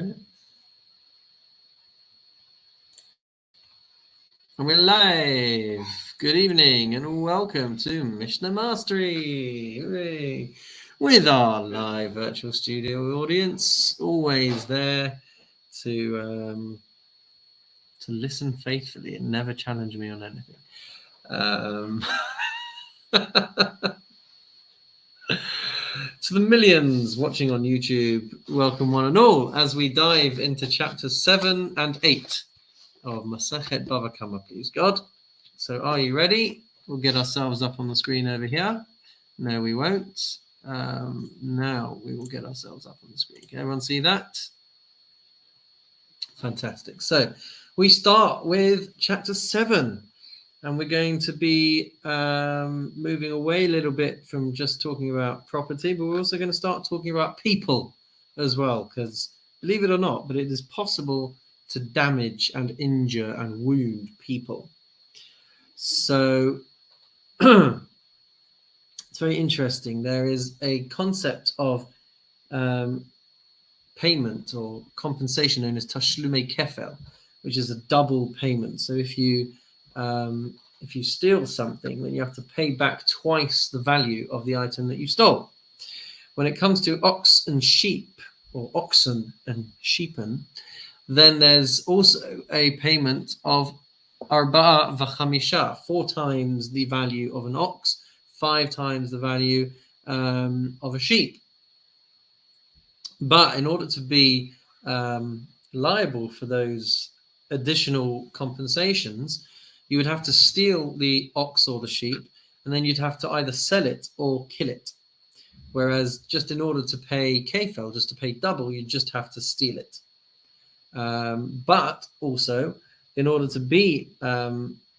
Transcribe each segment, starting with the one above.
And we're live. Good evening and welcome to Mishnah Mastery. Hooray. With our live virtual studio audience, always there to listen faithfully and never challenge me on anything. To the millions watching on YouTube, welcome one and all as we dive into chapters 7 and 8 of Masechet Bava Kamma, please God. So are you ready? We'll get ourselves up on the screen over here. No, we won't. Now we will get ourselves up on the screen. Can everyone see that? Fantastic. So we start with chapter 7. And we're going to be moving away a little bit from just talking about property, but we're also going to start talking about people as well, because believe it or not, but it is possible to damage and injure and wound people. So it's very interesting. There is a concept of payment or compensation known as tashlume kefel, which is a double payment. So if you steal something, then you have to pay back twice the value of the item that you stole. When it comes to ox and sheep, or oxen and sheepen, then there's also a payment of arba'a v'chamisha, 4 times the value of an ox, 5 times the value of a sheep. But in order to be liable for those additional compensations, you would have to steal the ox or the sheep, and then you'd have to either sell it or kill it. Whereas just in order to pay kefel, just to pay double, you just have to steal it. But also, in order to be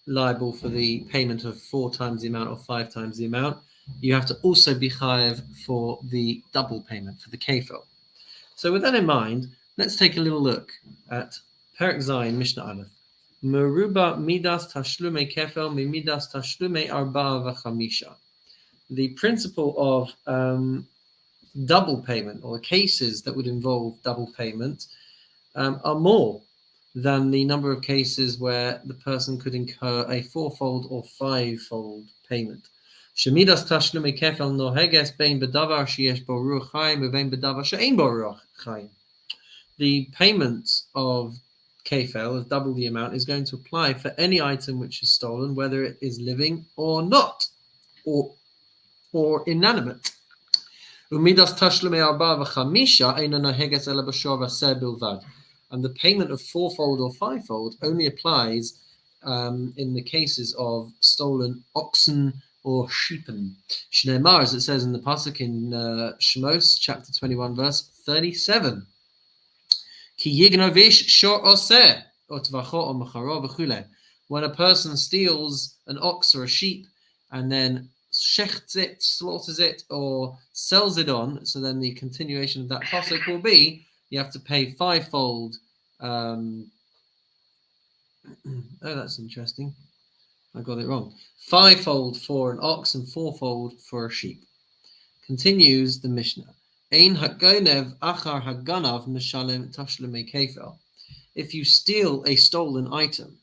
liable for the payment of 4 times the amount or 5 times the amount, you have to also be chayav for the double payment, for the kefel. So with that in mind, let's take a little look at Perek Zayin, Mishnah Aleph. Meruba midas tashlume kefel mimidas tashlume arba'a v'chamisha. The principle of double payment, or cases that would involve double payment, are more than the number of cases where the person could incur a 4-fold or 5-fold payment. Shemidas tashlume kefel noheges bein bedavar sheyesh bo ruach chaim uvein bedavar she'ein bo ruach chaim. The payment of kefel, of double the amount, is going to apply for any item which is stolen, whether it is living or not, or inanimate. Umidas tashlume arba v'chamisha eina noheges ela b'shor v'aseh bilvad. And the payment of 4-fold or 5-fold only applies in the cases of stolen oxen or sheepen. Shneimar, as it says in the pasuk in Shemos, chapter 21, verse 37. When a person steals an ox or a sheep and then shechts it, slaughters it, or sells it on, so then the continuation of that pasuk will be you have to pay 5-fold. Oh, that's interesting. I got it wrong. 5-fold for an ox and 4-fold for a sheep. Continues the Mishnah. Ein hagonev achar haganav mishalem tashlume kefel. If you steal a stolen item,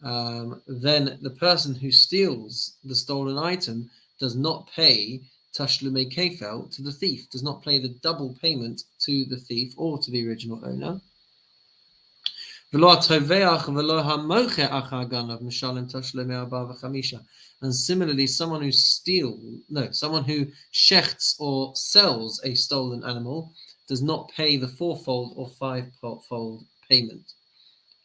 then the person who steals the stolen item does not pay tashlume kefel to the thief, does not pay the double payment to the thief or to the original owner. And similarly, someone who shechts or sells a stolen animal does not pay the 4-fold or 5-fold payment.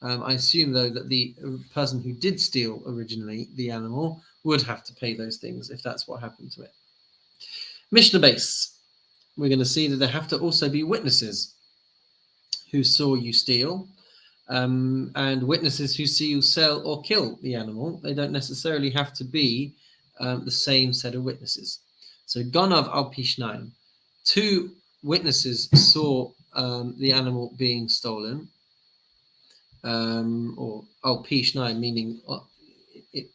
I assume, though, that the person who did steal originally the animal would have to pay those things if that's what happened to it. Mishnah base. We're going to see that there have to also be witnesses who saw you steal, and witnesses who see you sell or kill the animal. They don't necessarily have to be the same set of witnesses. So Ganav al Pishnaim, 2 witnesses saw the animal being stolen, or al Pishnaim, meaning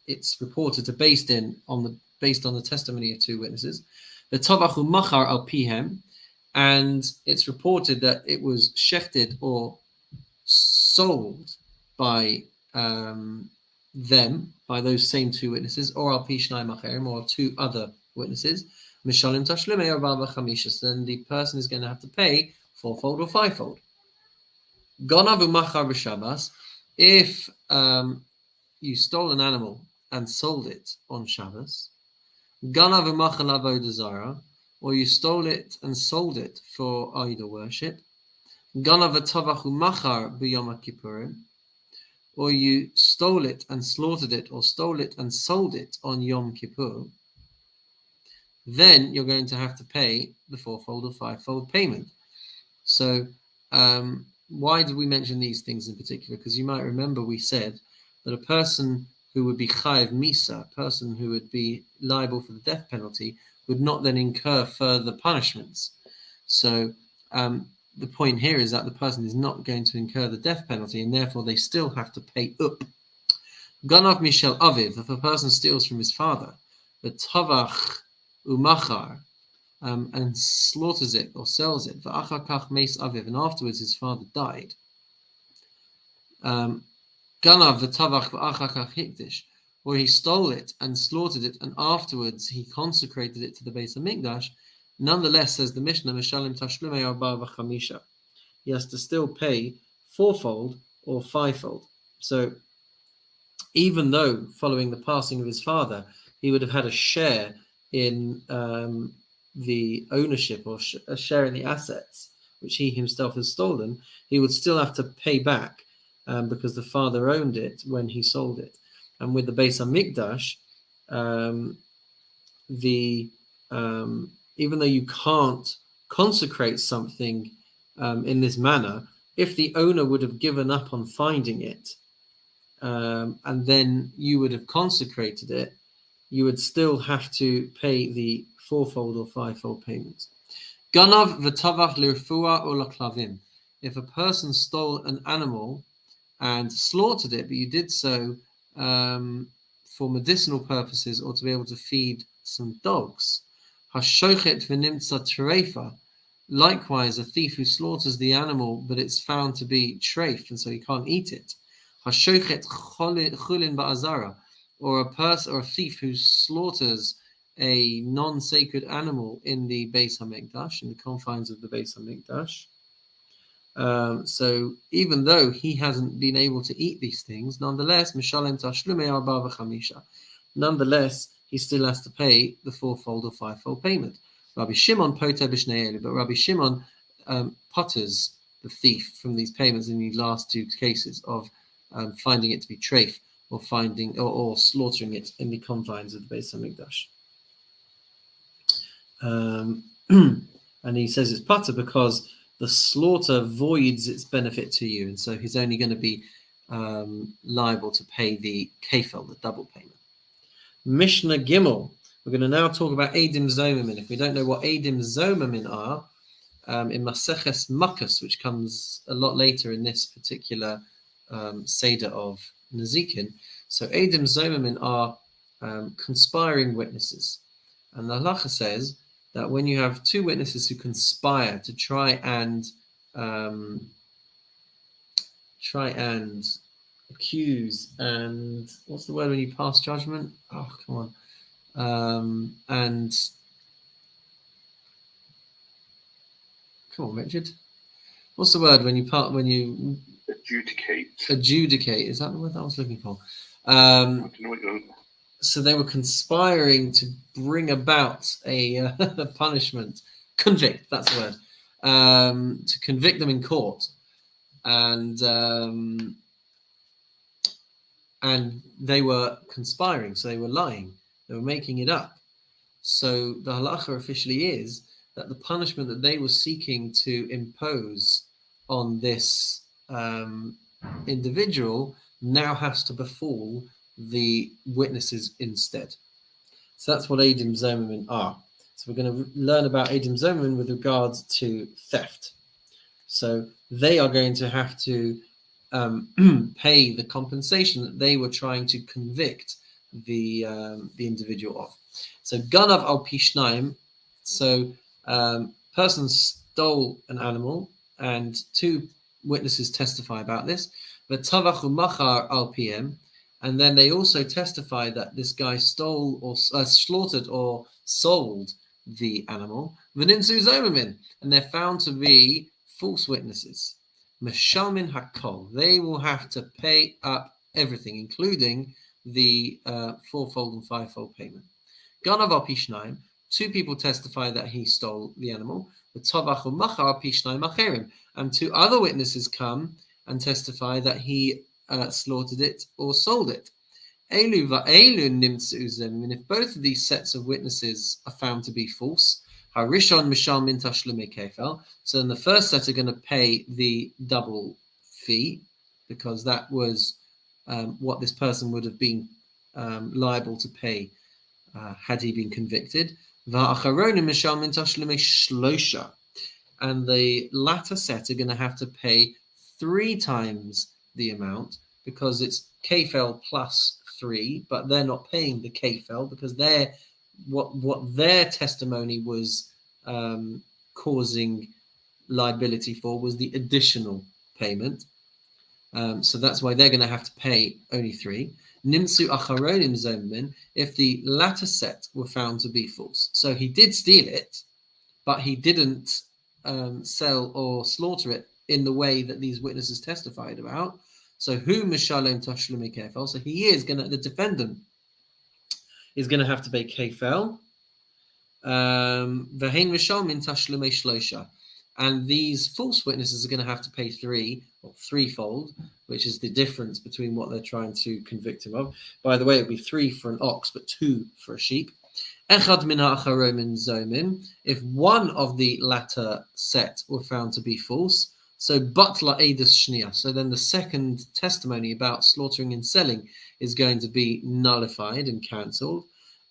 it's reported to based on the testimony of 2 witnesses. The Tovachu Machar al Pihem, and it's reported that it was shechted or sold by them, by those same two witnesses, or al pishnai macherim, or two other witnesses, mishalim tashlumei or bava chamisha, then the person is going to have to pay fourfold or fivefold. Gonav umachar b'Shabbos, if you stole an animal and sold it on Shabbos, Ganav umachar avodah zara, or you stole it and sold it for idol worship, Ganav v'tavach umachar b'Yom Kippurim, or you stole it and slaughtered it, or stole it and sold it on Yom Kippur, then you're going to have to pay the fourfold or fivefold payment. So why did we mention these things in particular? Because you might remember we said that a person who would be chayiv misa, a person who would be liable for the death penalty, would not then incur further punishments. So the point here is that the person is not going to incur the death penalty, and therefore they still have to pay up. Ganav mishel aviv, if a person steals from his father, the tavach umachar, and slaughters it or sells it, v'achar kach meis aviv, and afterwards his father died. Ganav v'tavach v'achar kach hikdish, or he stole it and slaughtered it, and afterwards he consecrated it to the Beis HaMikdash. Nonetheless, says the Mishnah, mishalim tashlumei arba v'chamisha, he has to still pay fourfold or fivefold. So even though following the passing of his father, he would have had a share in the ownership or a share in the assets which he himself has stolen, he would still have to pay back because the father owned it when he sold it. And with the Beis HaMikdash, even though you can't consecrate something in this manner, if the owner would have given up on finding it, and then you would have consecrated it, you would still have to pay the fourfold or fivefold payments. Ganav v'tavach l'refua or l'klavim. If a person stole an animal and slaughtered it, but you did so for medicinal purposes or to be able to feed some dogs, hashochet v'nimtza terefa. Likewise, a thief who slaughters the animal, but it's found to be treif, and so he can't eat it. Hashochet chulin ba'azara, or a thief who slaughters a non-sacred animal in the Beis HaMikdash, in the confines of the Beis HaMikdash. So even though he hasn't been able to eat these things, nonetheless, mishalem tashlumei arba v'chamisha. Nonetheless, he still has to pay the fourfold or fivefold payment. Rabbi Shimon poter b'shnei elu, but Rabbi Shimon potters the thief from these payments in the last two cases of finding it to be treif, or finding or slaughtering it in the confines of the Beis HaMikdash. And he says it's pater because the slaughter voids its benefit to you, and so he's only going to be liable to pay the kefel, the double payment. Mishnah Gimel. We're going to now talk about Eidim Zomamin. If we don't know what Eidim Zomamin are, in Maseches Makos, which comes a lot later in this particular Seder of Nezikin. So Eidim Zomamin are conspiring witnesses. And the halacha says that when you have two witnesses who conspire to try and accuse, and what's the word when you pass judgment? Oh, come on. And come on, Richard. What's the word when you adjudicate? Adjudicate, is that the word I was looking for? I don't know what you're... So they were conspiring to bring about a punishment, convict. That's the word. To convict them in court, and they were conspiring. So they were lying. They were making it up. So the halacha officially is that the punishment that they were seeking to impose on this individual now has to befall the witnesses instead. So that's what Eidim Zomamin are. So we're going to learn about Eidim Zomamin with regards to theft. So they are going to have to pay the compensation that they were trying to convict the individual of. So Ganav al Pishnaim. So person stole an animal, and two witnesses testify about this. V'tavachu machar al PM, and then they also testify that this guy stole or slaughtered or sold the animal. V'nimtzu zomamin, and they're found to be false witnesses. Meshalmin hakol, they will have to pay up everything, including the fourfold and fivefold payment. Ganav al pishnaim, two people testify that he stole the animal. The tavachu machar pishnaim acherim, and two other witnesses come and testify that he slaughtered it or sold it. Elu va'elu nimtzu zem, and if both of these sets of witnesses are found to be false, harishon mishal min tashlumei kefel, so then the first set are going to pay the double fee, because that was what this person would have been liable to pay had he been convicted. Va'acharonim mishal min tashlumei shlosha, and the latter set are going to have to pay 3 times the amount, because it's kefel plus 3, but they're not paying the kefel because they're what their testimony was causing liability for was the additional payment. So that's why they're going to have to pay only 3. Nimsu acharonim zomin, if the latter set were found to be false. So he did steal it, but he didn't sell or slaughter it in the way that these witnesses testified about. So who mishalem tashlumi kefel? So he is going to, the defendant is going to have to pay kefel. V'hein mishalmin tashlumi shlosha, and these false witnesses are going to have to pay 3 or threefold, which is the difference between what they're trying to convict him of. By the way, it would be 3 for an ox, but 2 for a sheep. Echad min ha'acharomin zomin, if one of the latter set were found to be false, so batla edus shnia, so then the second testimony about slaughtering and selling is going to be nullified and cancelled.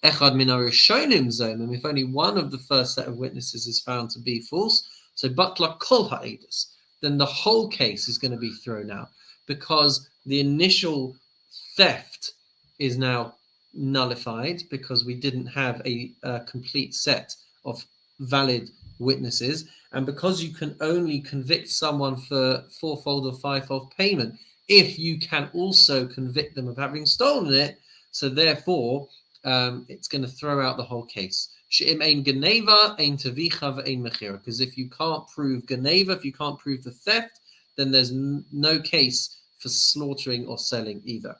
Echad min ha'rishonim zomin, if only one of the first set of witnesses is found to be false, so batla kol ha'edus, then the whole case is going to be thrown out, because the initial theft is now nullified because we didn't have a complete set of valid witnesses, and because you can only convict someone for fourfold or fivefold payment if you can also convict them of having stolen it, so therefore it's going to throw out the whole case. Because if you can't prove geneva, if you can't prove the theft, then there's no case for slaughtering or selling either.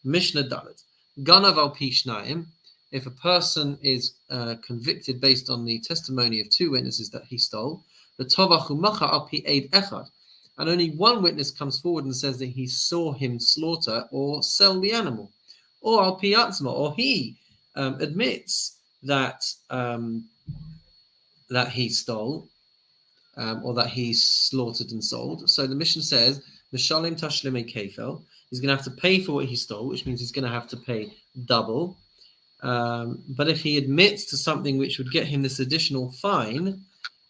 Mishnah Dalet. Ganav al pishnaim, if a person is convicted based on the testimony of 2 witnesses that he stole, the tovachu macha al pi eid echad, and only one witness comes forward and says that he saw him slaughter or sell the animal, or al pi atzma, or he admits that that he stole or that he slaughtered and sold. So the Mishnah says, Mishalim tashlimei kefel, he's going to have to pay for what he stole, which means he's going to have to pay double. But if he admits to something which would get him this additional fine,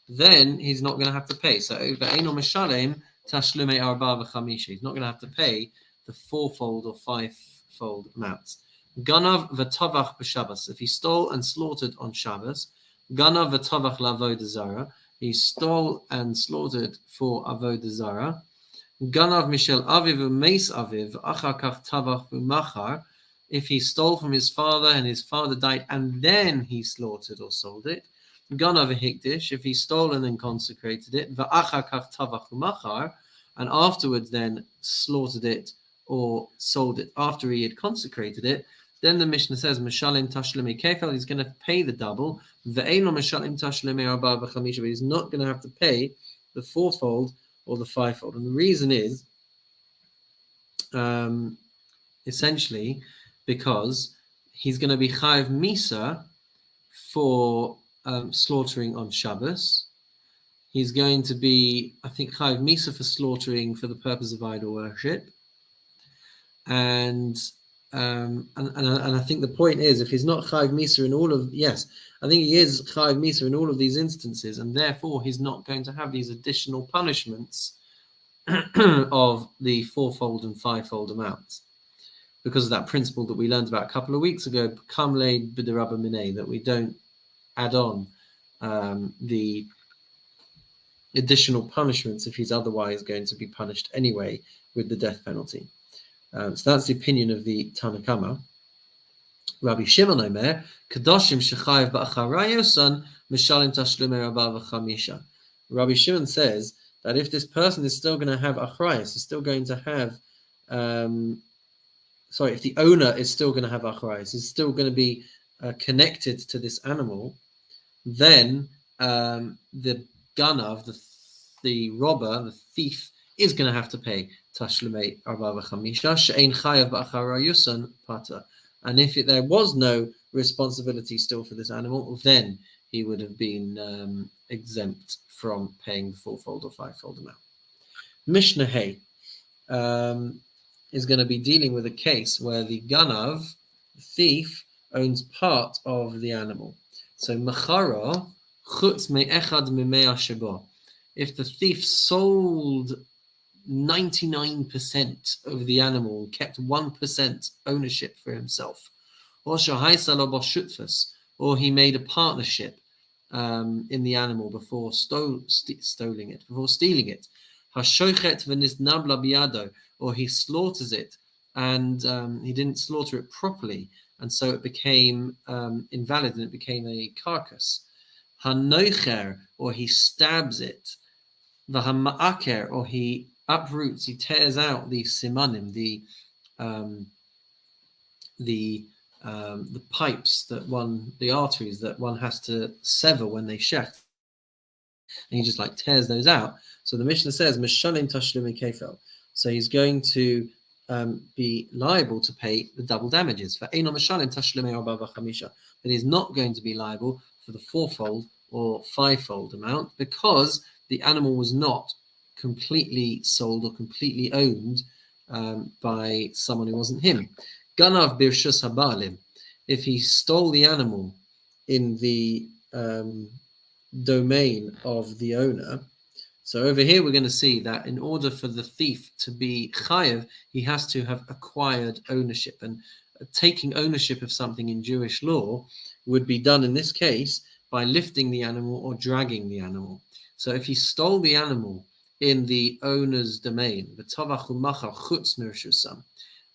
then he's not going to have to pay. So ve'eino mishalem tashlimei arba v'chamisha, he's not going to have to pay the fourfold or fivefold amounts. Ganav v'tavach b'Shabbos, if he stole and slaughtered on Shabbos. Ganav v'tavach l'avodah zara, he stole and slaughtered for avodah zara. Ganav mishel aviv v'meis aviv achar kach tavach v'machar, if he stole from his father and his father died and then he slaughtered or sold it. Ganav v'hikdish, if he stole and then consecrated it. V'achar kach tavach v'machar, and afterwards then slaughtered it or sold it after he had consecrated it. Then the Mishnah says, Mishalim tashlimei kefel, he's going to pay the double. Ve'eno mishalim tashlimei arba v'chamisha, but he's not going to have to pay the fourfold or the fivefold. And the reason is essentially because he's going to be chayav misa for slaughtering on Shabbos. He's going to be, I think, chayav misa for slaughtering for the purpose of idol worship. And I think the point is, if he's not chayav misa in all of, yes, I think he is chayav misa in all of these instances, and therefore he's not going to have these additional punishments of the fourfold and fivefold amounts, because of that principle that we learned about a couple of weeks ago, kamle b'derabba minei, that we don't add on the additional punishments if he's otherwise going to be punished anyway with the death penalty. So that's the opinion of the Tana Kamma. Rabbi Shimon Omer, Kadoshim Shechayev Ba'acharayosan Mishalim Tashlumei Rabba V'chamisha. Rabbi Shimon says that if this person is still going to have achrayus, is still going to have, if the owner is still going to have achrayus, is still going to be connected to this animal, then the ganav, the robber, the thief, is going to have to pay tashlumei arba v'chamisha she'ein chayav ba'acharayusan pata. And if there was no responsibility still for this animal, then he would have been exempt from paying the fourfold or fivefold amount. Mishnah Hay is going to be dealing with a case where the ganav, the thief, owns part of the animal. So machara chutz me'echad mimea shebo. If the thief sold 99% of the animal and kept 1% ownership for himself, or or he made a partnership in the animal before stealing it, or he slaughters it and he didn't slaughter it properly, and so it became invalid and it became a carcass. Hanoicher, or he stabs it. V'hama'aker, or he uproots, he tears out the simanim, the pipes the arteries that one has to sever when they shech, and he just like tears those out. So the Mishnah says mishalim tashlumi kefel. So he's going to be liable to pay the double damages. For eino mishalim tashlumi arba v'chamisha, but he's not going to be liable for the fourfold or fivefold amount because the animal was not completely sold or completely owned by someone who wasn't him. Ganav birshus habalim, if he stole the animal in the domain of the owner. So over here we're going to see that in order for the thief to be chayev, he has to have acquired ownership, and taking ownership of something in Jewish law would be done in this case by lifting the animal or dragging the animal. So if he stole the animal in the owner's domain,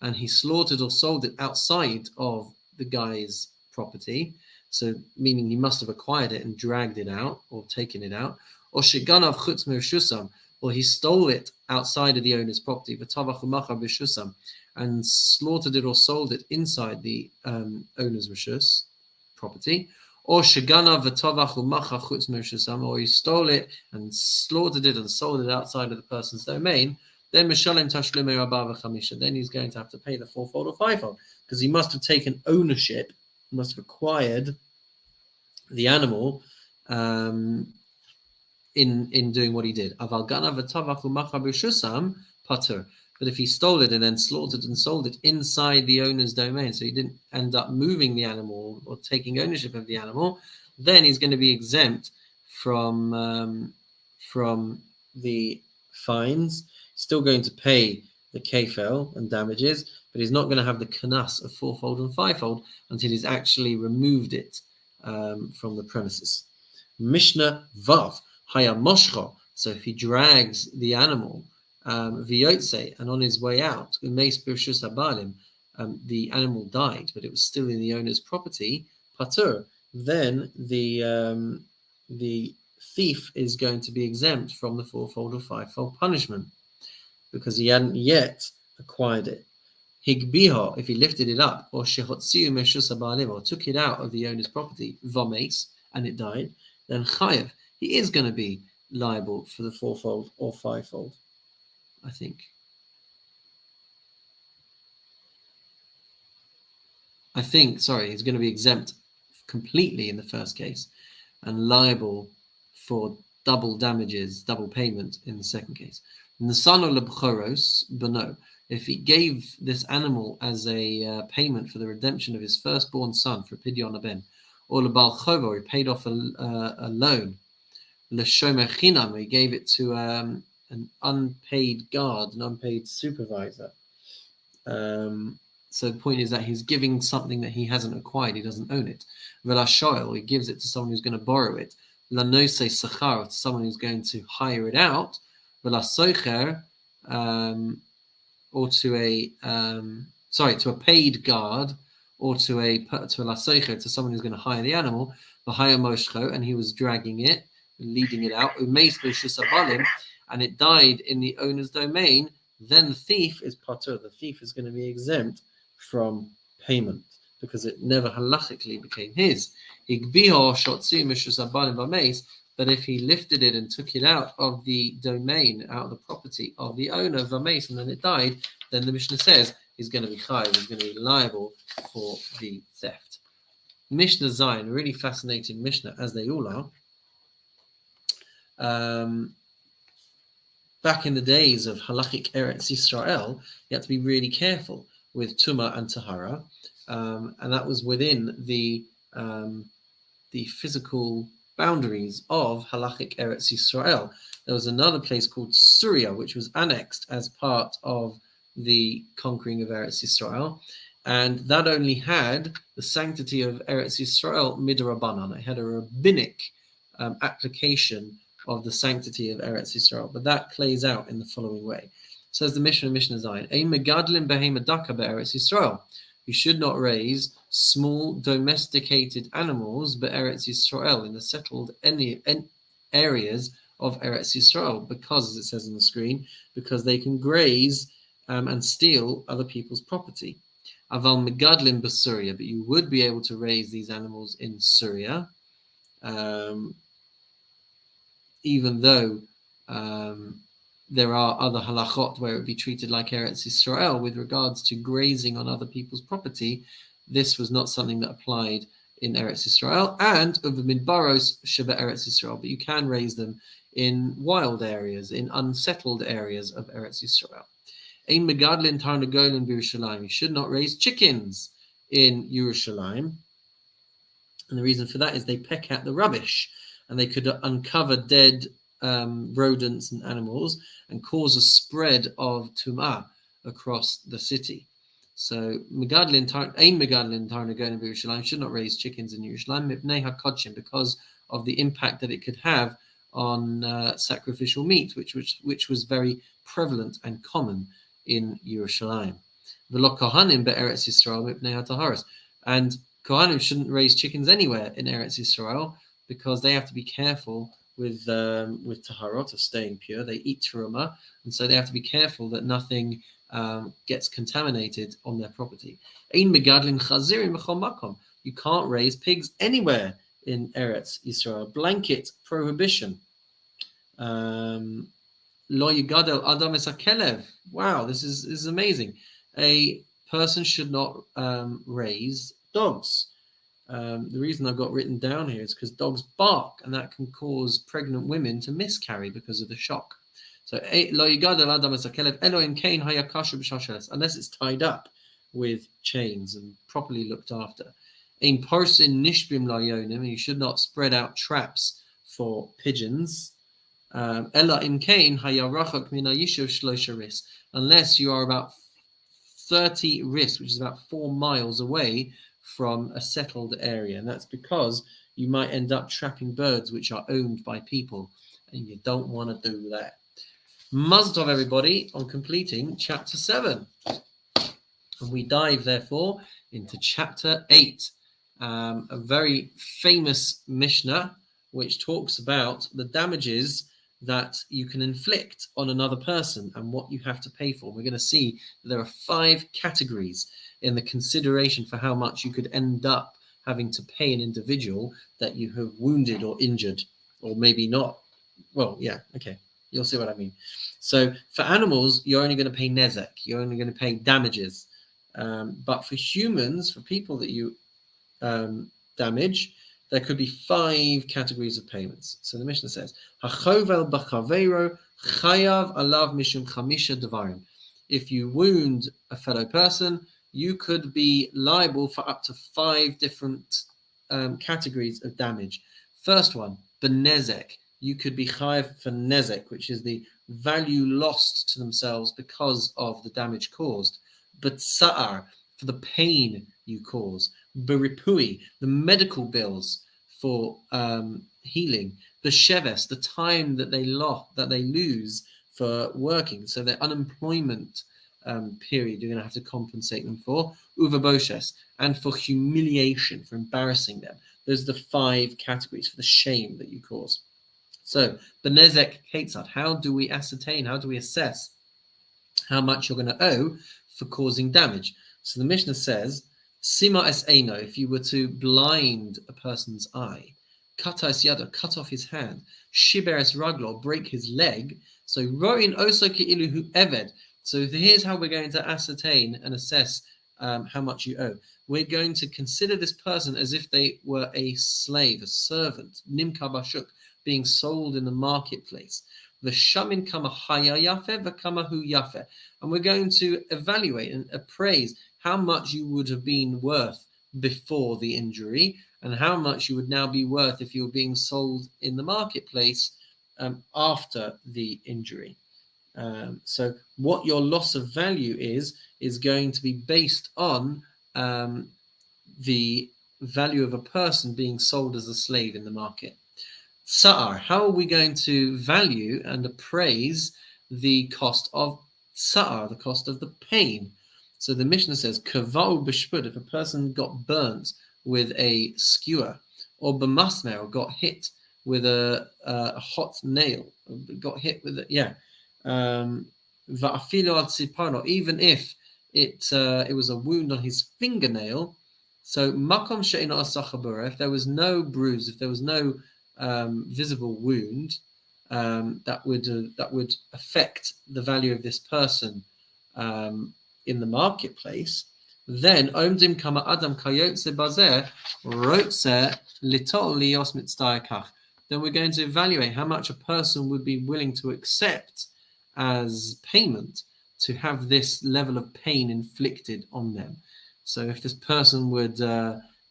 and he slaughtered or sold it outside of the guy's property, so meaning he must have acquired it and dragged it out or taken it out, or shiganav chutz mirshusam, or he stole it outside of the owner's property, and slaughtered it or sold it inside the owner's rishus property, or shiganav v'tovach u'macha chutz mirshusam, or he stole it and slaughtered it and sold it outside of the person's domain, then mishalem tashlumei rabba v'chamisha, then he's going to have to pay the fourfold or fivefold, because he must have taken ownership, he must have acquired the animal in doing what he did. Aval ganav v'tovach u'macha b'rishusam patur. But if he stole it and then slaughtered and sold it inside the owner's domain, so he didn't end up moving the animal or taking ownership of the animal, then he's going to be exempt from the fines. Still going to pay the kefel and damages, but he's not going to have the kanas of fourfold and fivefold until he's actually removed it from the premises. Mishnah Vav Haya Moshcho. So if he drags the animal, Viyotze, and on his way out, the animal died, but it was still in the owner's property, Patur, then the thief is going to be exempt from the fourfold or fivefold punishment because he hadn't yet acquired it. Higbiha, if he lifted it up, or shehotziu meshus habalim, or took it out of the owner's property, vomes, and it died, then chayev, he is going to be liable for the fourfold or fivefold, I think. He's going to be exempt completely in the first case and liable for double damages, double payment in the second case. Nasano lebchoros bano, if he gave this animal as a payment for the redemption of his firstborn son for pidyon ben, or lebal chovo, he paid off a loan, leshomer chinam, he gave it to an unpaid guard, an unpaid supervisor. So the point is that he's giving something that he hasn't acquired, he doesn't own it. Velashoil, he gives it to someone who's going to borrow it. lanose sachar, to someone who's going to hire it out, v'lasocher, or to a to a paid guard, or to a lasocher, to someone who's going to hire the animal, v'haya moshcho, and he was dragging it, leading it out, umeis b'shusabalim, and it died in the owner's domain, then the thief is patur. The thief is going to be exempt from payment because it never halachically became his. But if he lifted it and took it out of the domain, out of the property of the owner of Vames, and then it died, then the Mishnah says he's going to be chayav, he's going to be liable for the theft. Mishnah Zayin, a really fascinating Mishnah, as they all are. Back in the days of halachic Eretz Yisrael, you had to be really careful with Tumah and Tahara, and that was within the physical boundaries of halachic Eretz Yisrael. There was another place called Surya, which was annexed as part of the conquering of Eretz Yisrael, and that only had the sanctity of Eretz Yisrael midrabanan. It had a rabbinic application of the sanctity of Eretz Yisrael, but that plays out in the following way. Says the Mishnah Zayin, Ein megadlin behema daka be'Eretz Yisrael. You should not raise small domesticated animals be'Eretz Yisrael, in the settled areas of Eretz Yisrael, because, as it says on the screen, because they can graze and steal other people's property. Aval megadlin b'Surya, but you would be able to raise these animals in Surya, even though there are other halachot where it would be treated like Eretz Yisrael with regards to grazing on other people's property. This was not something that applied in Eretz Yisrael, and of the midbaros sheba Eretz Yisrael, but you can raise them in wild areas, in unsettled areas of Eretz Yisrael. Ein megadlin tarnagolin b'Yerushalayim. You should not raise chickens in Yerushalayim, and the reason for that is they peck at the rubbish, and they could uncover dead rodents and animals and cause a spread of tum'ah across the city. So, megadlin tarnagolin b'Yerushalayim, should not raise chickens in Yerushalayim mipnei hakodshim, because of the impact that it could have on sacrificial meat, which was very prevalent and common in Yerushalayim. V'lo kohanim be'Eretz Yisrael mipnei hataharos, and kohanim shouldn't raise chickens anywhere in Eretz Yisrael because they have to be careful with taharot, of staying pure. They eat teruma, and so they have to be careful that nothing gets contaminated on their property. Ein megadlin chazirim b'chol makom. You can't raise pigs anywhere in Eretz Yisrael. Blanket prohibition. Lo yigadel adam es hakelev. Wow, this is amazing. A person should not raise dogs. The reason I've got written down here is because dogs bark, and that can cause pregnant women to miscarry because of the shock. So, unless it's tied up with chains and properly looked after. You should not spread out traps for pigeons. Unless you are about 30 ris, which is about 4 miles away from a settled area, and that's because you might end up trapping birds which are owned by people, and you don't want to do that. Mazel tov, everybody, on completing chapter 7, and we dive therefore into chapter 8, a very famous Mishnah which talks about the damages that you can inflict on another person and what you have to pay for. We're going to see that there are 5 categories in the consideration for how much you could end up having to pay an individual that you have wounded or injured, or maybe not. Well, yeah, okay, you'll see what I mean. So for animals, you're only going to pay nezek, you're only going to pay damages. But for humans, for people that you damage, there could be 5 categories of payments. So the Mishnah says, "Hachovel b'chaveiro chayav alav mishum chamisha devarim." If you wound a fellow person, you could be liable for up to 5 different categories of damage. First one, benezek. You could be chayav for nezek, which is the value lost to themselves because of the damage caused. B'tsa'ar, for the pain you cause. Beripui, the medical bills for healing. The sheves, the time that they lose for working, so their unemployment period, you're going to have to compensate them for. Uva boshes, and for humiliation, for embarrassing them. Those are the 5 categories for the shame that you cause. So, benezek ketzad, how do we ascertain, how do we assess how much you're going to owe for causing damage? So the Mishnah says, Sima es eino, if you were to blind a person's eye, kata es yado, cut off his hand, shiber es raglo, break his leg. So roin oso ki'ilu hu eved. So here's how we're going to ascertain and assess how much you owe. We're going to consider this person as if they were a slave, a servant, nimka bashuk, being sold in the marketplace. The shamin kamma haya yafe, the kamma hu yafe. And we're going to evaluate and appraise how much you would have been worth before the injury and how much you would now be worth if you were being sold in the marketplace after the injury. So what your loss of value is going to be based on the value of a person being sold as a slave in the market. Tsa'ar, how are we going to value and appraise the cost of tsa'ar, the cost of the pain? So the Mishnah says, kavau b'shpud, if a person got burnt with a skewer, or b'masmer, or got hit with a hot nail, got hit with it, va'afilo ad siparno, even if it was a wound on his fingernail. So makom she'ino asachabura, if there was no bruise, if there was no visible wound that would affect the value of this person in the marketplace, then omdim kama adam kayotze bazer rotze litol lios mitzdaikach. Then we're going to evaluate how much a person would be willing to accept as payment to have this level of pain inflicted on them. So if this person would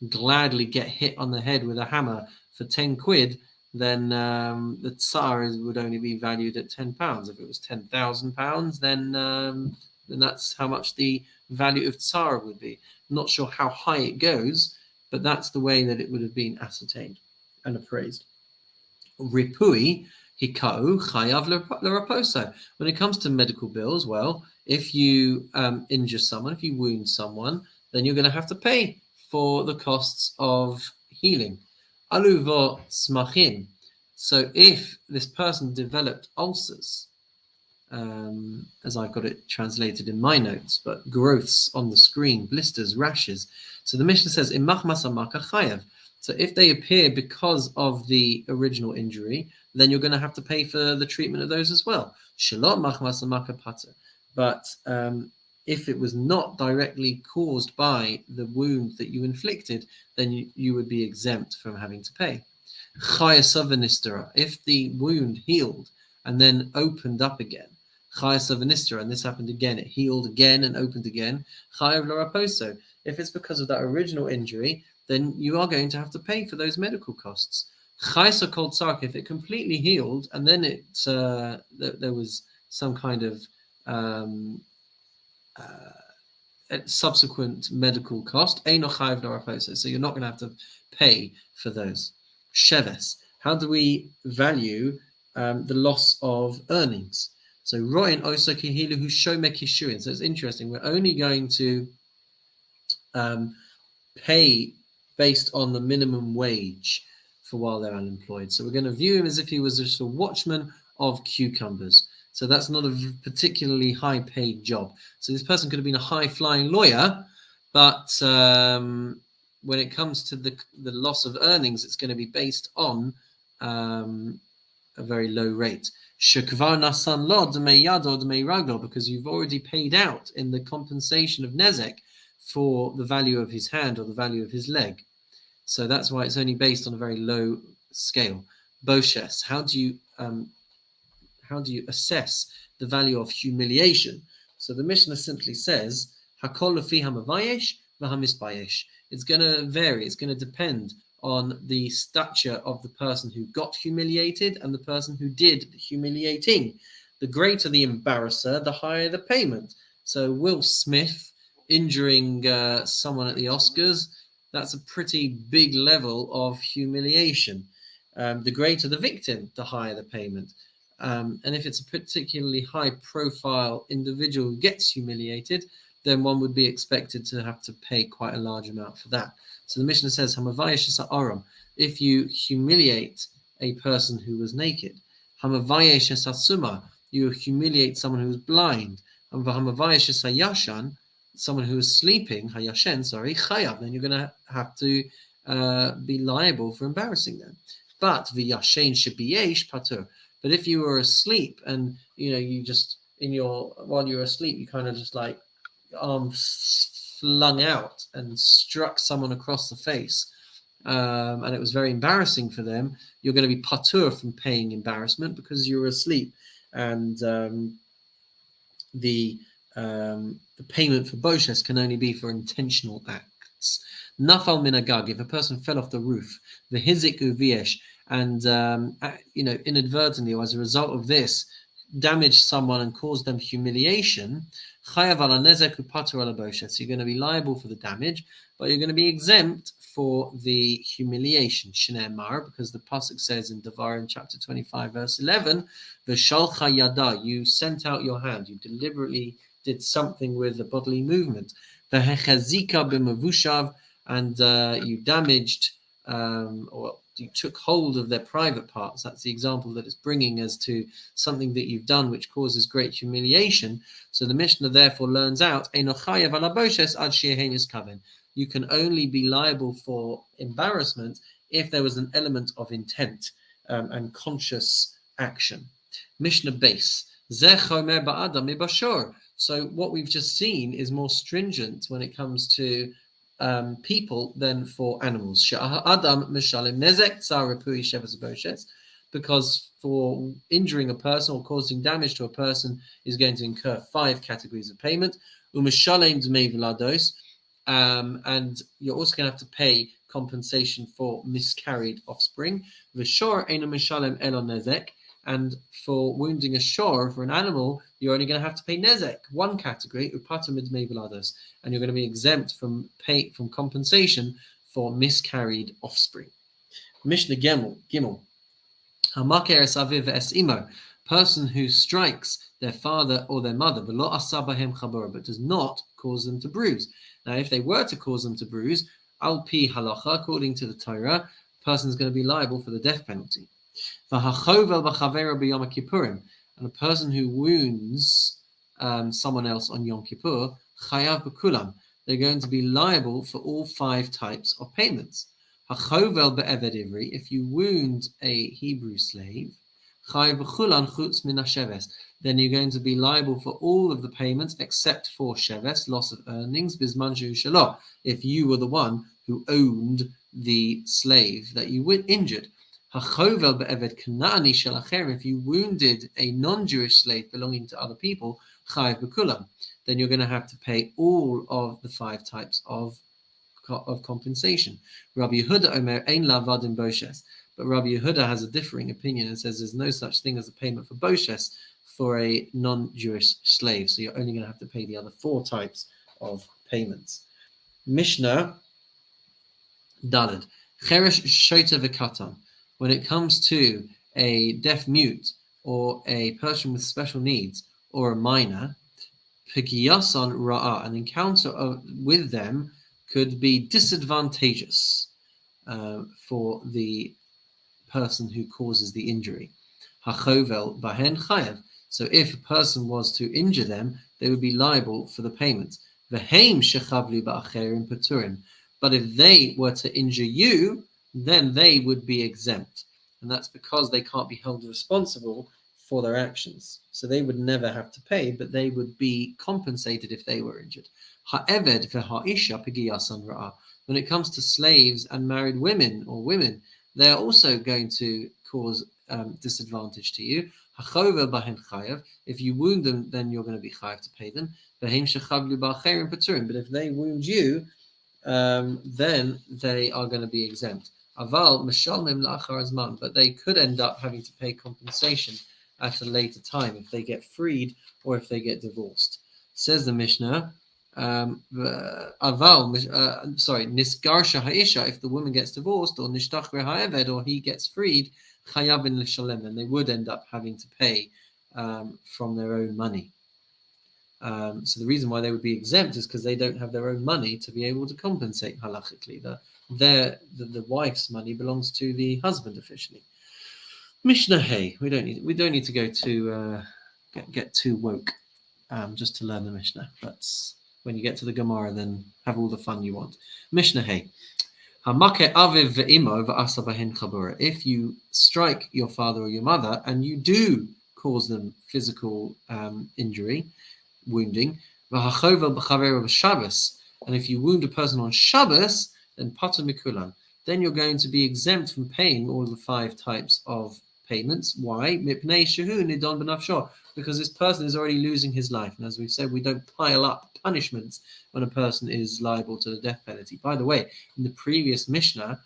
gladly get hit on the head with a hammer for 10 quid, then the tsar would only be valued at £10. If it was £10,000, then that's how much the value of tsar would be. I'm not sure how high it goes, but that's the way that it would have been ascertained and appraised. Ripui hikau chayav l'raposo. When it comes to medical bills, well, if you injure someone, if you wound someone, then you're going to have to pay for the costs of healing. Aluvo smachin. So if this person developed ulcers, as I got it translated in my notes, but growths on the screen, blisters, rashes. So the Mishnah says, imachmas amaka chayav. So if they appear because of the original injury, then you're going to have to pay for the treatment of those as well. Shalom machmas amaka pata. But if it was not directly caused by the wound that you inflicted, then you would be exempt from having to pay. Chaya savanistera. If the wound healed and then opened up again, chaya savanistera, and this happened again, it healed again and opened again, chayav l'raposo. If it's because of that original injury, then you are going to have to pay for those medical costs. Chaysa kol tzark, if it completely healed and then there was some kind of subsequent medical cost, eino chayav l'raposo. So you're not going to have to pay for those. Sheves, how do we value the loss of earnings? So roin oso kihilu hu shome kishuin. So it's interesting. We're only going to pay based on the minimum wage for while they're unemployed. So we're going to view him as if he was just a watchman of cucumbers. So that's not a particularly high-paid job. So this person could have been a high-flying lawyer, but when it comes to the loss of earnings, it's going to be based on a very low rate. Because you've already paid out in the compensation of nezek for the value of his hand or the value of his leg. So that's why it's only based on a very low scale. Boshes, how do you assess the value of humiliation? So the Mishnah simply says, Hakol lefi hamavayesh v'hamisbayesh. It's going to vary. It's going to depend on the stature of the person who got humiliated and the person who did the humiliating. The greater the embarrasser, the higher the payment. So Will Smith injuring someone at the Oscars, that's a pretty big level of humiliation. The greater the victim, the higher the payment. And if it's a particularly high-profile individual who gets humiliated, then one would be expected to have to pay quite a large amount for that. So the Mishnah says, if you humiliate a person who was naked, you humiliate someone who was blind, someone who was sleeping, chayav, then you're going to have to be liable for embarrassing them. But v'yashen shebiyesh patur. But if you were asleep and you just while you were asleep, you kind of just like arms flung out and struck someone across the face, and it was very embarrassing for them, you're going to be patur from paying embarrassment because you were asleep, and the payment for boshes can only be for intentional acts. Nafal minagag, if a person fell off the roof, the hizik uviesh, and inadvertently or as a result of this damaged someone and caused them humiliation, chayav ala nezek upatur ala boshes. You're going to be liable for the damage, but you're going to be exempt for the humiliation. Shnei mar, because the pasuk says in Devarim chapter 25 verse 11, v'shalcha yada, you sent out your hand, you deliberately did something with the bodily movement. V'hechazika b'mavushav, and you damaged or you took hold of their private parts. That's the example that it's bringing as to something that you've done which causes great humiliation. So the Mishnah therefore learns out, you can only be liable for embarrassment if there was an element of intent and conscious action. Mishnah base. So what we've just seen is more stringent when it comes to people than for animals. Because for injuring a person or causing damage to a person is going to incur 5 categories of payment. And you're also going to have to pay compensation for miscarried offspring. And for wounding a shore, for an animal, you're only going to have to pay nezek, 1 category, and you're going to be exempt from compensation for miscarried offspring. Mishnah Gimel. Person who strikes their father or their mother, but does not cause them to bruise. Now, if they were to cause them to bruise, al pi halacha, according to the Torah, the person is going to be liable for the death penalty. And a person who wounds someone else on Yom Kippur, chayav b'kulam, they're going to be liable for all 5 types of payments. Hachovel be'eved ivri, if you wound a Hebrew slave, chayav b'kulan chutz min hasheves, then you're going to be liable for all of the payments except for sheves, loss of earnings, bisman shehu shelo, if you were the one who owned the slave that you injured. Hachovel be'eved kanani shel acher, if you wounded a non-Jewish slave belonging to other people, chayav b'kulam, then you're going to have to pay all of the 5 types of compensation. Rabbi Yehuda omer ein lavadim boshes, but Rabbi Yehuda has a differing opinion and says there's no such thing as a payment for boshes for a non-Jewish slave, so you're only going to have to pay the other 4 types of payments. Mishnah Daled cheresh shota v'katan. When it comes to a deaf mute or a person with special needs or a minor, pigiyasan ra'ah, an encounter with them could be disadvantageous for the person who causes the injury. Hachovel bahen chayav. So if a person was to injure them, they would be liable for the payment. V'heim shechavlu ba'acherim paturim. But if they were to injure you, then they would be exempt. And that's because they can't be held responsible for their actions. So they would never have to pay, but they would be compensated if they were injured. Ha'eved v'ha'isha pigiyasan ra'ah. When it comes to slaves and married women or women, they're also going to cause disadvantage to you. Hachovel bahen chayav. If you wound them, then you're going to be chayav to pay them. V'heim shechavlu ba'acherim paturim. But if they wound you, then they are going to be exempt. Aval mishalmim la'achar azman, but they could end up having to pay compensation at a later time if they get freed or if they get divorced. Says the Mishnah, Nisgarsha ha'isha, if the woman gets divorced, or nishtachre ha'eved, or he gets freed, chayavin l'shalem, and they would end up having to pay from their own money. So the reason why they would be exempt is because they don't have their own money to be able to compensate halachically. The wife's money belongs to the husband officially. Mishnah Hey, we don't need to go to get too woke just to learn the Mishnah. But when you get to the Gemara, then have all the fun you want. Mishnah Hey. If you strike your father or your mother and you do cause them physical injury, wounding, and if you wound a person on Shabbos, then patur mikulan, then you're going to be exempt from paying all the 5 types of payments. Why? Because this person is already losing his life. And as we've said, we don't pile up punishments when a person is liable to the death penalty. By the way, in the previous Mishnah,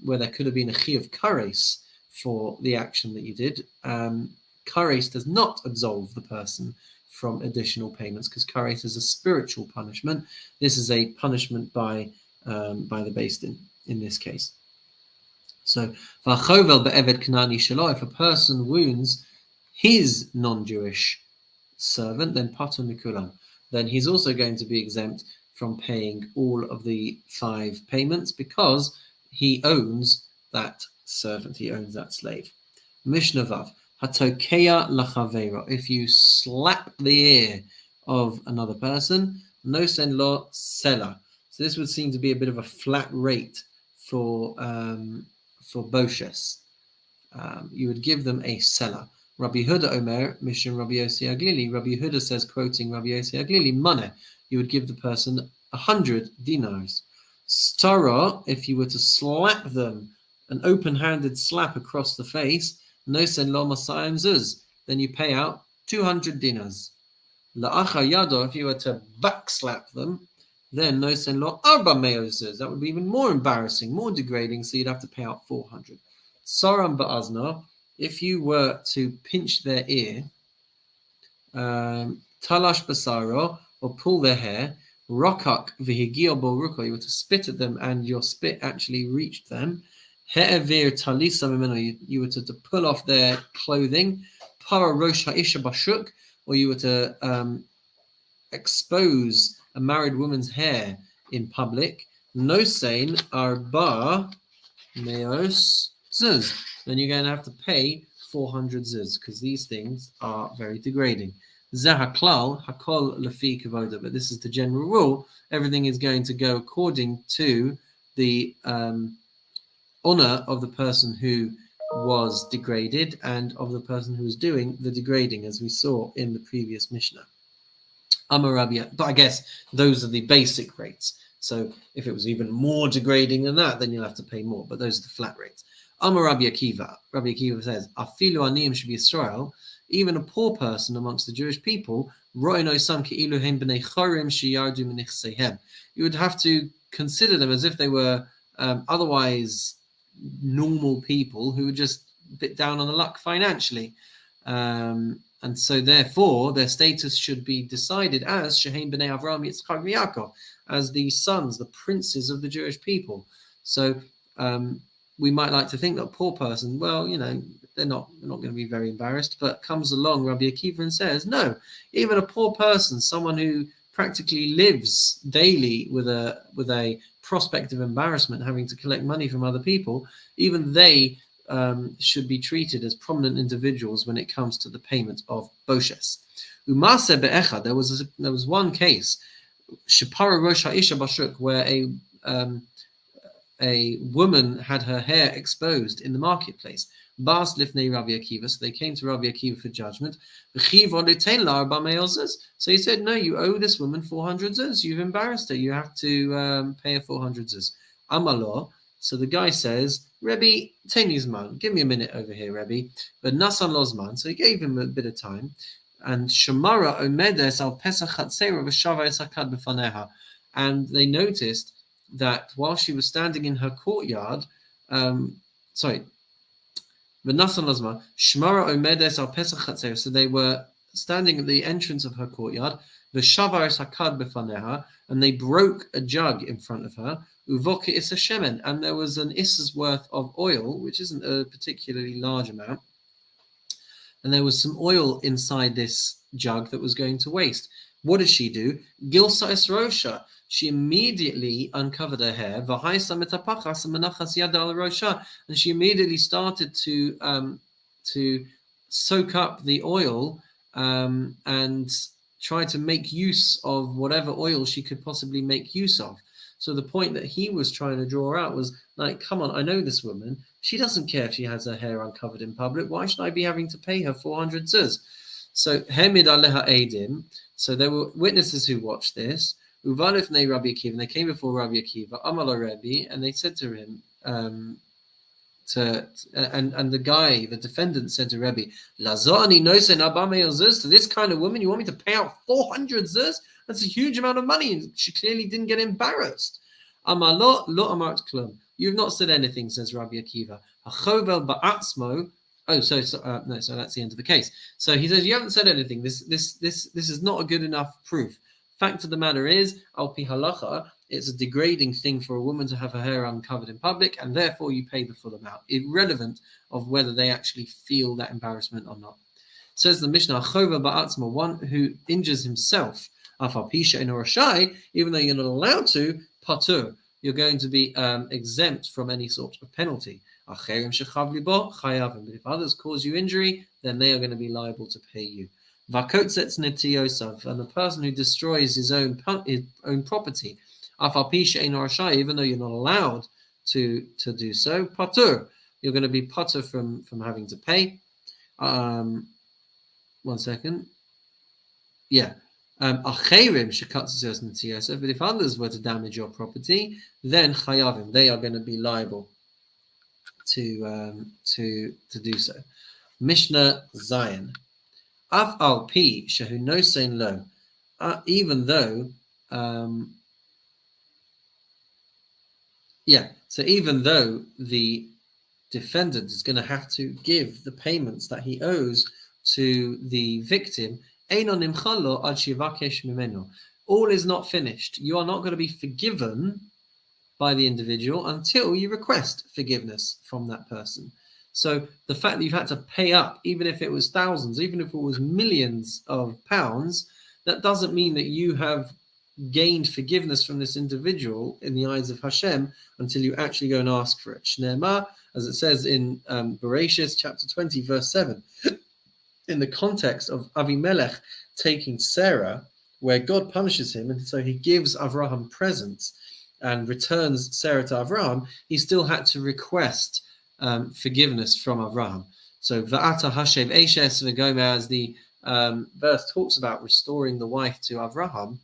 where there could have been a chi of kares for the action that you did, kares does not absolve the person from additional payments, because kares is a spiritual punishment. This is a punishment by the Beis Din in this case. So, if a person wounds his non-Jewish servant, then patur mikulan, then he's also going to be exempt from paying all of the 5 payments, because he owns that servant, he owns that slave. Mishnah Vav, hatokeya lachavera, if you slap the ear of another person, nosen lo sela. So this would seem to be a bit of a flat rate for boshes. You would give them a sela. Rabbi Huda Omer, Mishnah Rabbi Yossi Aglili. Rabbi Huda says, quoting Rabbi Yossi Aglili, Maneh, you would give the person 100 dinars. Stara, if you were to slap them, an open-handed slap across the face, nosen lo masayim zuz, then you pay out 200 dinars. La'achar yado, if you were to backslap them, then nosen lo arba zuz, that would be even more embarrassing, more degrading, so you'd have to pay out 400. Saram ba'azna, if you were to pinch their ear, talash basaro, or pull their hair, rokak v'higio boruko, you were to spit at them and your spit actually reached them, he'evir talisa mimeno, you were to pull off their clothing, para rosh ha'isha bashuk, or you were to expose a married woman's hair in public, nosein arba meos zuz, then you're going to have to pay 400 zuz, because these things are very degrading. Zahaklal hakol lafi kavoda, but this is the general rule. Everything is going to go according to the honor of the person who was degraded and of the person who was doing the degrading, as we saw in the previous Mishnah. Amar Rabbi, but I guess those are the basic rates. So if it was even more degrading than that, then you'll have to pay more. But those are the flat rates. Amar Rabbi Akiva. Rabbi Akiva says, Afilu aniyim should be Israel, even a poor person amongst the Jewish people, you would have to consider them as if they were otherwise normal people who were just a bit down on the luck financially. And so therefore their status should be decided as Shehem B'nei Avraham Yitzchak Yaakov, as the sons, the princes of the Jewish people. So we might like to think that a poor person, well, they're not going to be very embarrassed, but comes along Rabbi Akiva and says, no, even a poor person, someone who practically lives daily with a prospect of embarrassment, having to collect money from other people, even they should be treated as prominent individuals when it comes to the payment of boshes. Umase be'echa, there was one case, Shapara Rosh Ha'isha Bashuk, where a woman had her hair exposed in the marketplace. Bas lifnei Rabbi Akiva, so they came to Rabbi Akiva for judgment. So he said, no, you owe this woman 400 zuz. You've embarrassed her. You have to pay her 400 zuz. Amalor. So the guy says, Rabbi, Tenizman, give me a minute over here, Rabbi. But Nasan Lozman, so he gave him a bit of time. And Shamara Omedes al Pesach Chatzera v'Shava Esakad b'faneha. And they noticed that while she was standing in her courtyard, so they were standing at the entrance of her courtyard, v'shavar es hakad befaneha, and they broke a jug in front of her, uvoke is a shemen, and there was an issa's worth of oil, which isn't a particularly large amount, and there was some oil inside this jug that was going to waste. What did she do? Gilsa es rosha. She immediately uncovered her hair, and she immediately started to soak up the oil and try to make use of whatever oil she could possibly make use of. So the point that he was trying to draw out was like, come on, I know this woman. She doesn't care if she has her hair uncovered in public. Why should I be having to pay her 400 zuz? So Hemid aleha edim. So there were witnesses who watched this. Uvalifnei Rabbi Akiva, and they came before Rabbi Akiva, Amalo Rabbi, and they said to him, and the guy, the defendant, said to Rabbi, Lazani nosen abame zuz, to this kind of woman, you want me to pay out 400 zuz? That's a huge amount of money, and she clearly didn't get embarrassed. Amalo lo amart klum. You've not said anything, says Rabbi Akiva. Hachovel ba'atzmo. Oh, so that's the end of the case. So he says you haven't said anything. This is not a good enough proof. Fact of the matter is, al pi halacha, it's a degrading thing for a woman to have her hair uncovered in public, and therefore you pay the full amount, irrelevant of whether they actually feel that embarrassment or not. Says the Mishnah, chova ba'atzma, one who injures himself, afal pisha in rashai, even though you're not allowed to, patur, you're going to be exempt from any sort of penalty. But if others cause you injury, then they are going to be liable to pay you. And the person who destroys his own property, even though you're not allowed to do so, patur, you're going to be patur from having to pay. 1 second. Yeah. But if others were to damage your property, then chayavim, they are going to be liable to do so. Mishnah Zion. Af al pi shehu nosein lo. Even though, even though the defendant is going to have to give the payments that he owes to the victim, all is not finished. You are not going to be forgiven by the individual until you request forgiveness from that person. So the fact that you've had to pay up, even if it was thousands, even if it was millions of pounds, that doesn't mean that you have gained forgiveness from this individual in the eyes of Hashem until you actually go and ask for it. Shneema, as it says in Bereshis chapter 20, verse 7, in the context of Avimelech taking Sarah, where God punishes him, and so he gives Avraham presents and returns Sarah to Avraham, he still had to request forgiveness from Avraham. So Va'ata Hashev Eshes V'gomer, as the verse talks about restoring the wife to Avraham,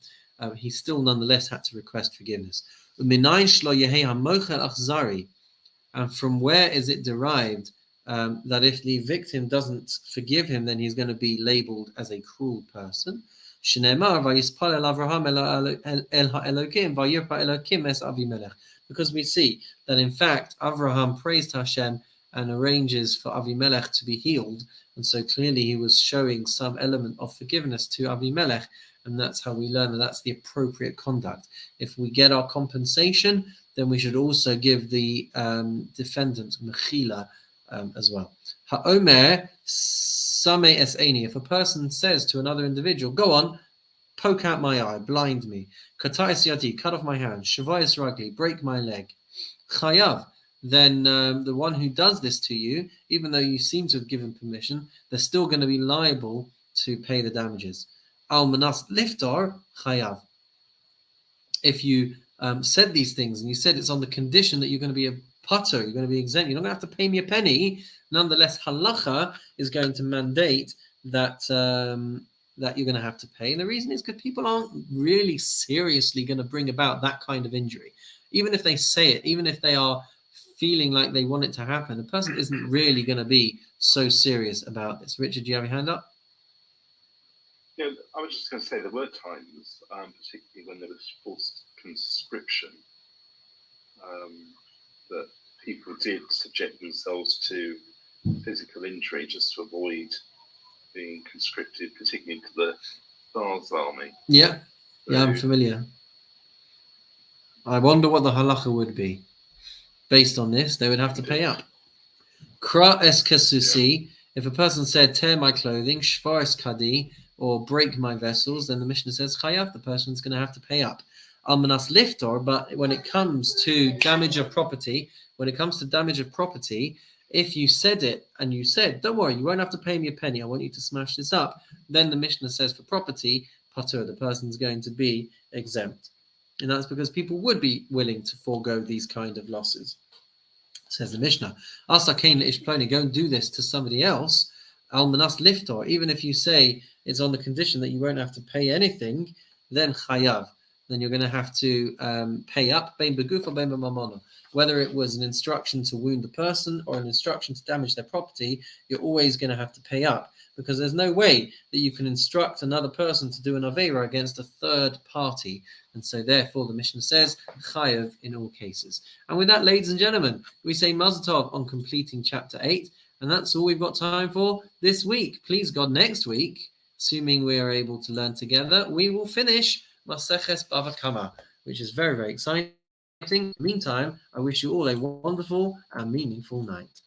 he still nonetheless had to request forgiveness. And from where is it derived that if the victim doesn't forgive him, then he's going to be labeled as a cruel person? Because we see that in fact Avraham prays to Hashem and arranges for Avimelech to be healed, and so clearly he was showing some element of forgiveness to Avimelech, and that's how we learn that that's the appropriate conduct. If we get our compensation, then we should also give the defendant mechila as well. Ha'omer sameh es'eni. If a person says to another individual, "Go on, poke out my eye, blind me. Katai siyati, cut off my hand. Shavayis ragli, break my leg. Chayav." Then the one who does this to you, even though you seem to have given permission, they're still going to be liable to pay the damages. Al manas liftar chayav. If you said these things and you said it's on the condition that you're going to be a putter, you're going to be exempt, you're not going to have to pay me a penny. Nonetheless, halacha is going to mandate that that you're going to have to pay. And the reason is because people aren't really seriously going to bring about that kind of injury. Even if they say it, even if they are feeling like they want it to happen, the person isn't really going to be so serious about this. Richard, do you have your hand up? Yeah, I was just going to say there were times, particularly when there was forced conscription, that people did subject themselves to physical injury just to avoid being conscripted, particularly into the Tsar's army. Yeah, So, I'm familiar. I wonder what the halacha would be. Based on this, they would have to pay up. Kra eskasusi, if a person said, tear my clothing, shvaris kadi, or break my vessels, then the Mishnah says, chayav, the person's going to have to pay up. Almanas liftor, but when it comes to damage of property, if you said it and you said, don't worry, you won't have to pay me a penny, I want you to smash this up, then the Mishnah says for property, patur, the person's going to be exempt. And that's because people would be willing to forego these kind of losses. Says the Mishnah, Asakain ish ploni, go and do this to somebody else. Almanas liftor, even if you say it's on the condition that you won't have to pay anything, then chayav, then you're going to have to pay up. Bein begufa, bein b'mamono. Whether it was an instruction to wound the person or an instruction to damage their property, you're always going to have to pay up, because there's no way that you can instruct another person to do an avera against a third party. And so therefore the Mishnah says chayav in all cases. And with that, ladies and gentlemen, we say mazel tov on completing chapter 8. And that's all we've got time for this week. Please God, next week, assuming we are able to learn together, we will finish Maseches Bava Kamma, which is very, very exciting. Meantime, I wish you all a wonderful and meaningful night.